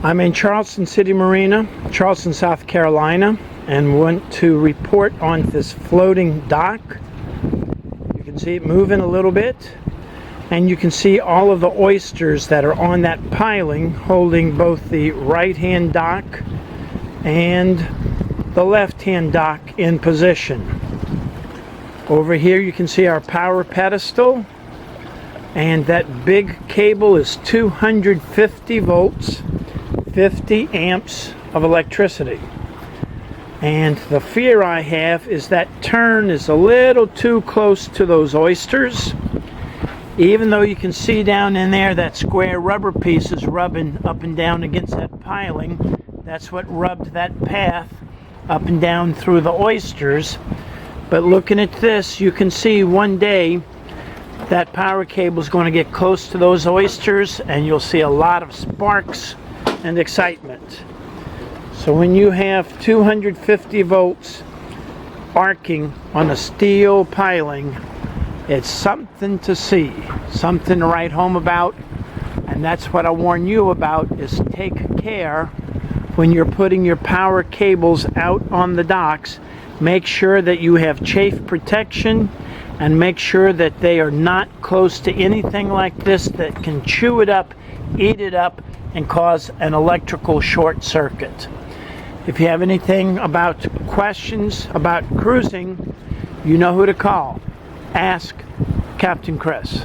I'm in Charleston City Marina, Charleston, South Carolina, and want to report on this floating dock. You can see it moving a little bit, and you can see all of the oysters that are on that piling holding both the right-hand dock and the left-hand dock in position. Over here you can see our power pedestal, and that big cable is 250 volts, 50 amps of electricity. And the fear I have is that turn is a little too close to those oysters. Even though you can see down in there that square rubber piece is rubbing up and down against that piling, that's what rubbed that path up and down through the oysters. But looking at this, you can see one day that power cable is going to get close to those oysters, and you'll see a lot of sparks and excitement. So when you have 250 volts arcing on a steel piling, it's something to see, something to write home about. And that's what I warn you about, is take care when you're putting your power cables out on the docks. Make sure that you have chafe protection, and make sure that they are not close to anything like this that can chew it up, eat it up, and cause an electrical short circuit. If you have anything about questions about cruising, you know who to call. Ask Captain Chris.